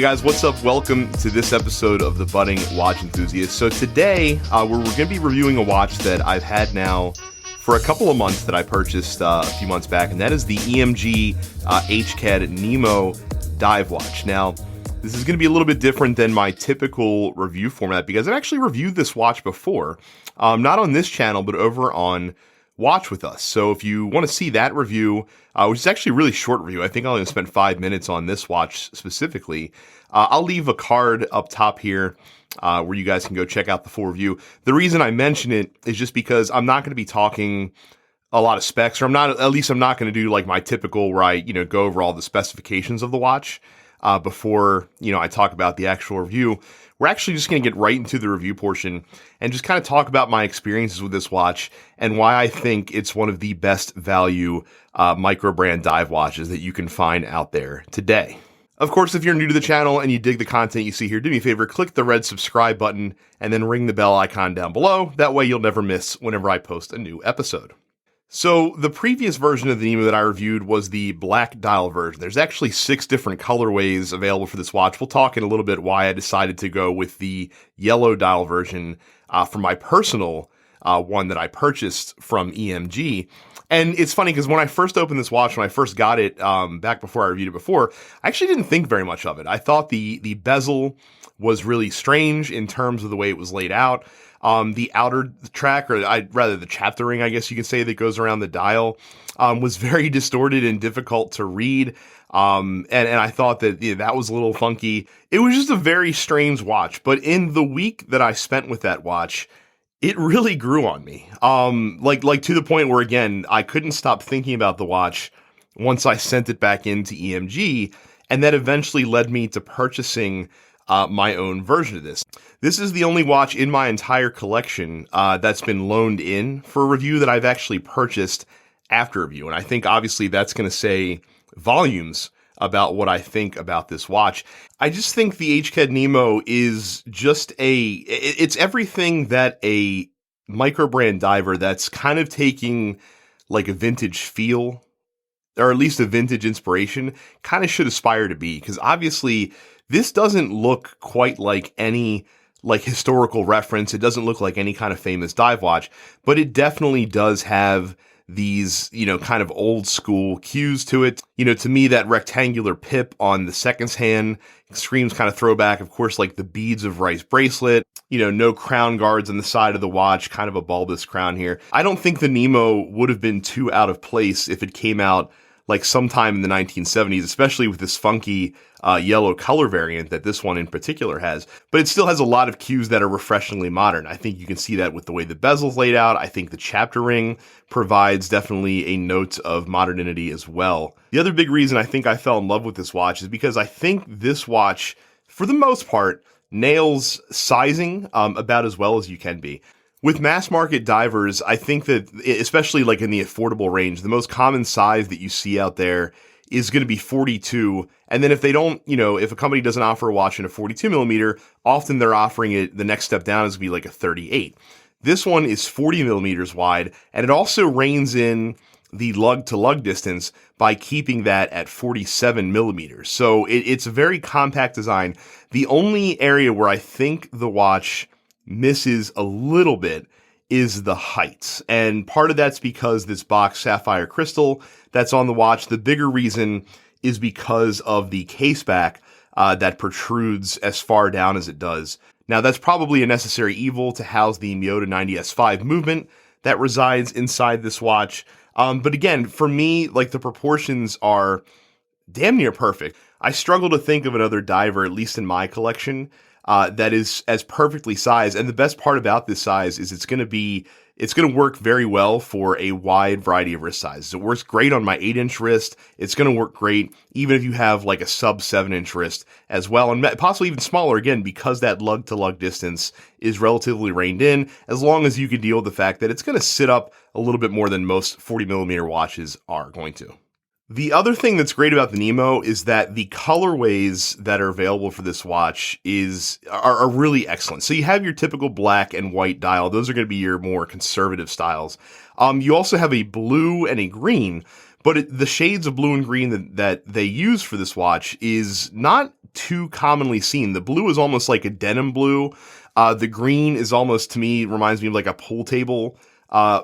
Hey guys, what's up? Welcome to this episode of the Budding Watch Enthusiast. So today, we're going to be reviewing a watch that I've had now for a couple of months that I purchased a few months back, and that is the EMG HKED Nemo dive watch. Now, this is going to be a little bit different than my typical review format because I've actually reviewed this watch before, not on this channel, but over on WatchWithUs. So if you want to see that review, which is actually a really short review, I think I only spent 5 minutes on this watch specifically, I'll leave a card up top here where you guys can go check out the full review. The reason I mention it is just because I'm not going to be talking a lot of specs, or I'm not going to do like my typical where I, go over all the specifications of the watch before, I talk about the actual review. We're actually just going to get right into the review portion and just kind of talk about my experiences with this watch and why I think it's one of the best value micro brand dive watches that you can find out there today. Of course, if you're new to the channel and you dig the content you see here, do me a favor, click the red subscribe button and then ring the bell icon down below. That way you'll never miss whenever I post a new episode. So the previous version of the Nemo that I reviewed was the black dial version. There's actually 6 different colorways available for this watch. We'll talk in a little bit why I decided to go with the yellow dial version for my personal one that I purchased from EMG. And it's funny because when I first opened this watch, when I first got it back before I reviewed it before, I actually didn't think very much of it. I thought the bezel was really strange in terms of the way it was laid out. The outer track, or rather the chapter ring, I guess you could say, that goes around the dial, was very distorted and difficult to read. And I thought that that was a little funky. It was just a very strange watch. But in the week that I spent with that watch, it really grew on me. Like to the point where, again, I couldn't stop thinking about the watch once I sent it back into EMG. And that eventually led me to purchasing my own version of this. This is the only watch in my entire collection that's been loaned in for review that I've actually purchased after review. And I think obviously that's going to say volumes about what I think about this watch. I just think the HKED Nemo is just it's everything that a micro brand diver that's kind of taking like a vintage feel, or at least a vintage inspiration, kind of should aspire to be. Because obviously this doesn't look quite like any like historical reference. It doesn't look like any kind of famous dive watch, but it definitely does have these, kind of old school cues to it. To me, that rectangular pip on the seconds hand screams kind of throwback. Of course, like the beads of rice bracelet, no crown guards on the side of the watch, kind of a bulbous crown here. I don't think the Nemo would have been too out of place if it came out like sometime in the 1970s, especially with this funky yellow color variant that this one in particular has. But it still has a lot of cues that are refreshingly modern. I think you can see that with the way the bezel's laid out. I think the chapter ring provides definitely a note of modernity as well. The other big reason I think I fell in love with this watch is because I think this watch, for the most part, nails sizing about as well as you can be. With mass market divers, I think that, especially like in the affordable range, the most common size that you see out there is going to be 42. And then if they don't, if a company doesn't offer a watch in a 42 millimeter, often they're offering it, the next step down is going to be like a 38. This one is 40 millimeters wide, and it also reins in the lug to lug distance by keeping that at 47 millimeters. So it's a very compact design. The only area where I think the watch misses a little bit is the height. And part of that's because this box sapphire crystal that's on the watch. The bigger reason is because of the case back that protrudes as far down as it does. Now, that's probably a necessary evil to house the Miyota 90S5 movement that resides inside this watch. But again, for me, like the proportions are damn near perfect. I struggle to think of another diver, at least in my collection, that is as perfectly sized. And the best part about this size is it's going to work very well for a wide variety of wrist sizes. It works great on my 8-inch wrist. It's going to work great even if you have like a sub 7-inch wrist as well, and possibly even smaller, again, because that lug to lug distance is relatively reined in, as long as you can deal with the fact that it's going to sit up a little bit more than most 40 millimeter watches are going to. The other thing that's great about the Nemo is that the colorways that are available for this watch are really excellent. So you have your typical black and white dial. Those are going to be your more conservative styles. You also have a blue and a green, but the shades of blue and green that they use for this watch is not too commonly seen. The blue is almost like a denim blue. The green is almost, to me, reminds me of like a pool table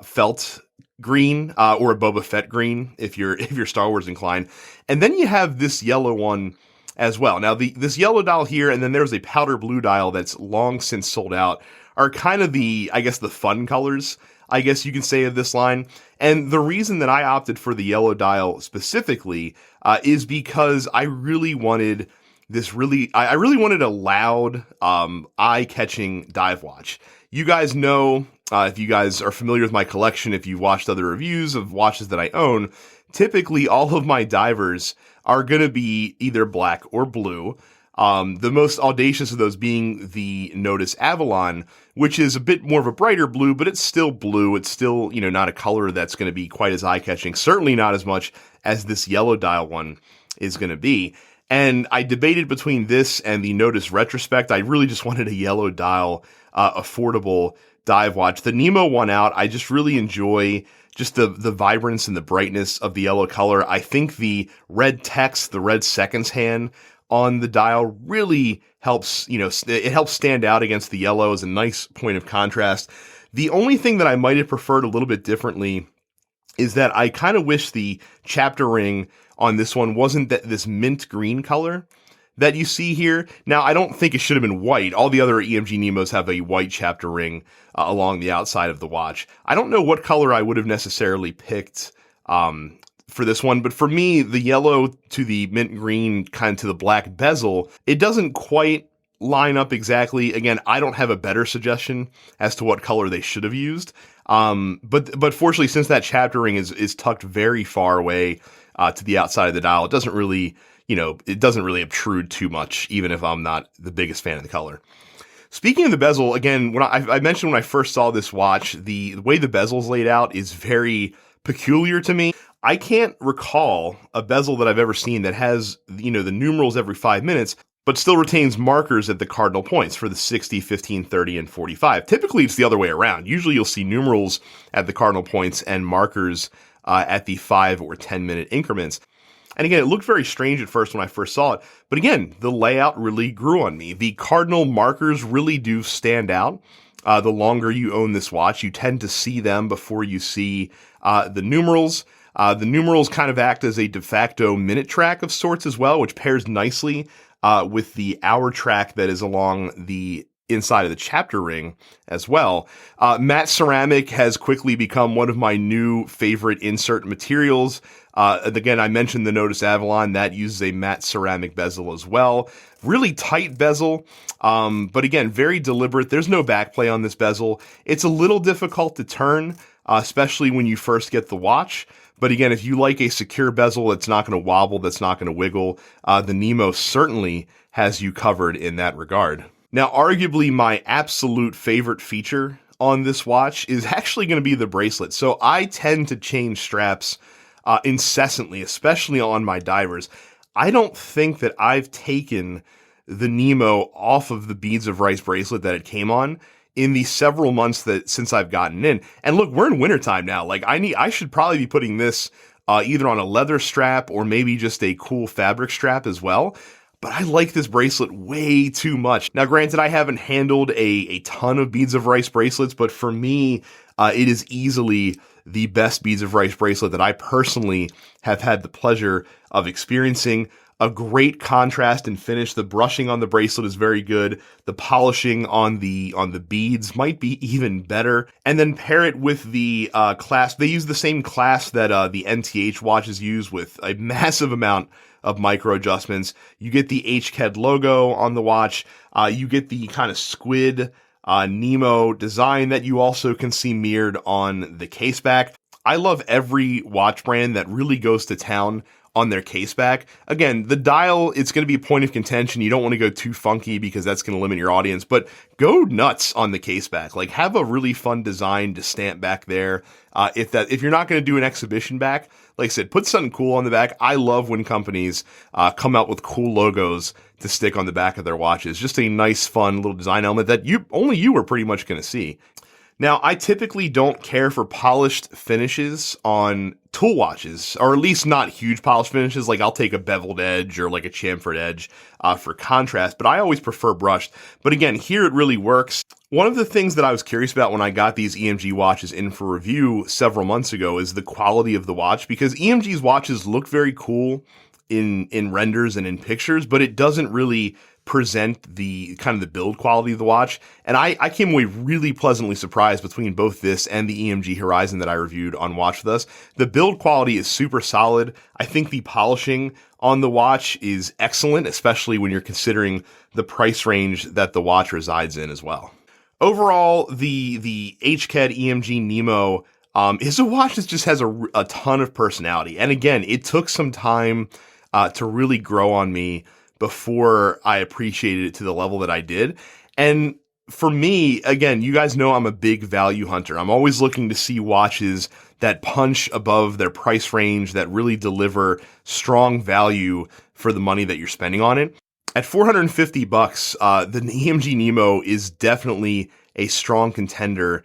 felt green, or a Boba Fett green if you're Star Wars inclined. And then you have this yellow one as well. Now this yellow dial here, and then there's a powder blue dial that's long since sold out, are kind of the, I guess, the fun colors, I guess you can say, of this line. And the reason that I opted for the yellow dial specifically is because I really wanted I really wanted a loud, eye-catching dive watch. You guys know, if you guys are familiar with my collection, if you've watched other reviews of watches that I own, typically all of my divers are going to be either black or blue. The most audacious of those being the Notice Avalon, which is a bit more of a brighter blue, but it's still blue. It's still, not a color that's going to be quite as eye-catching. Certainly not as much as this yellow dial one is going to be. And I debated between this and the Notice Retrospect. I really just wanted a yellow dial, affordable dive watch. The Nemo won out. I just really enjoy just the vibrance and the brightness of the yellow color. I think the red text, the red seconds hand on the dial really helps, it helps stand out against the yellow as a nice point of contrast. The only thing that I might have preferred a little bit differently is that I kind of wish the chapter ring on this one wasn't this mint green color that you see here. Now, I don't think it should have been white. All the other EMG Nemos have a white chapter ring along the outside of the watch. I don't know what color I would have necessarily picked for this one, but for me, the yellow to the mint green, kind of to the black bezel, it doesn't quite line up exactly. Again, I don't have a better suggestion as to what color they should have used. But fortunately, since that chapter ring is tucked very far away to the outside of the dial, it doesn't really obtrude too much, even if I'm not the biggest fan of the color. Speaking of the bezel, again, when I mentioned when I first saw this watch, the way the bezel's laid out is very peculiar to me. I can't recall a bezel that I've ever seen that has, the numerals every 5 minutes, but still retains markers at the cardinal points for the 60, 15, 30, and 45. Typically, it's the other way around. Usually, you'll see numerals at the cardinal points and markers at the 5 or 10-minute increments. And again, it looked very strange at first when I first saw it. But again, the layout really grew on me. The cardinal markers really do stand out. The longer you own this watch, you tend to see them before you see the numerals. The numerals kind of act as a de facto minute track of sorts as well, which pairs nicely with the hour track that is along the inside of the chapter ring as well. Matte ceramic has quickly become one of my new favorite insert materials. Again, I mentioned the Notice Avalon. That uses a matte ceramic bezel as well. Really tight bezel, but again, very deliberate. There's no backplay on this bezel. It's a little difficult to turn, especially when you first get the watch. But again, if you like a secure bezel that's not going to wobble, that's not going to wiggle, the Nemo certainly has you covered in that regard. Now, arguably my absolute favorite feature on this watch is actually going to be the bracelet. So I tend to change straps incessantly, especially on my divers. I don't think that I've taken the Nemo off of the Beads of Rice bracelet that it came on in the several months since I've gotten in. And look, we're in wintertime now. Like I should probably be putting this either on a leather strap or maybe just a cool fabric strap as well. But I like this bracelet way too much. Now, granted, I haven't handled a ton of Beads of Rice bracelets, but for me, it is easily the best Beads of Rice bracelet that I personally have had the pleasure of experiencing. A great contrast and finish. The brushing on the bracelet is very good. The polishing on the beads might be even better. And then pair it with the clasp. They use the same clasp that the NTH watches use, with a massive amount of micro adjustments. You get the HKED logo on the watch. You get the kind of squid Nemo design that you also can see mirrored on the case back. I love every watch brand that really goes to town on their case back. Again, the dial, it's going to be a point of contention. You don't want to go too funky because that's going to limit your audience, but go nuts on the case back. Like, have a really fun design to stamp back there. If you're not going to do an exhibition back, like I said, put something cool on the back. I love when companies come out with cool logos to stick on the back of their watches. Just a nice, fun little design element that only you are pretty much going to see. Now, I typically don't care for polished finishes on tool watches, or at least not huge polished finishes. Like I'll take a beveled edge or like a chamfered edge for contrast, but I always prefer brushed. But again, here it really works. One of the things that I was curious about when I got these EMG watches in for review several months ago is the quality of the watch, because EMG's watches look very cool in renders and in pictures, but it doesn't really present the kind of the build quality of the watch. And I came away really pleasantly surprised between both this and the EMG Horizon that I reviewed on WatchWithUs. The build quality is super solid. I think the polishing on the watch is excellent, especially when you're considering the price range that the watch resides in as well. Overall, the HKED EMG Nemo is a watch that just has a ton of personality. And again, it took some time to really grow on me before I appreciated it to the level that I did. And for me, again, you guys know I'm a big value hunter. I'm always looking to see watches that punch above their price range, that really deliver strong value for the money that you're spending on it. At $450, the EMG Nemo is definitely a strong contender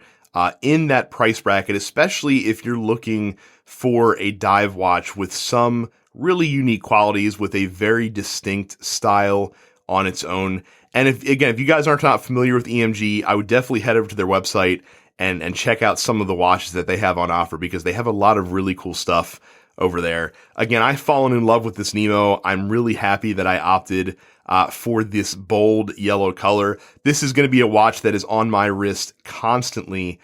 in that price bracket, especially if you're looking for a dive watch with some really unique qualities, with a very distinct style on its own. And if you guys aren't not familiar with EMG, I would definitely head over to their website and check out some of the watches that they have on offer, because they have a lot of really cool stuff over there. Again, I've fallen in love with this Nemo. I'm really happy that I opted for this bold yellow color. This is going to be a watch that is on my wrist constantly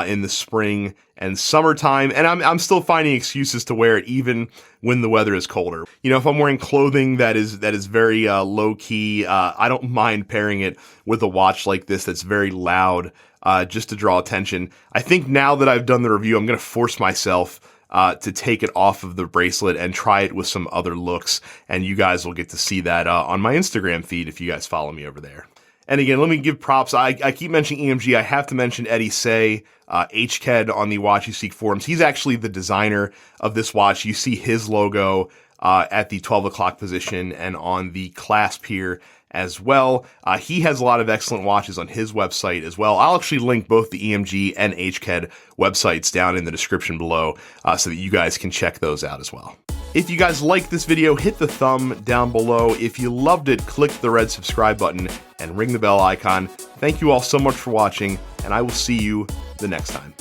in the spring and summertime, and I'm still finding excuses to wear it even when the weather is colder. You know, if I'm wearing clothing that is very low key, I don't mind pairing it with a watch like this that's very loud, just to draw attention. I think now that I've done the review, I'm going to force myself to take it off of the bracelet and try it with some other looks, and you guys will get to see that on my Instagram feed if you guys follow me over there. And again, let me give props. I keep mentioning EMG. I have to mention Eddie Say, HKED on the Watch You Seek forums. He's actually the designer of this watch. You see his logo at the 12 o'clock position and on the clasp here as well. He has a lot of excellent watches on his website as well. I'll actually link both the EMG and HKED websites down in the description below so that you guys can check those out as well. If you guys liked this video, hit the thumb down below. If you loved it, click the red subscribe button and ring the bell icon. Thank you all so much for watching, and I will see you the next time.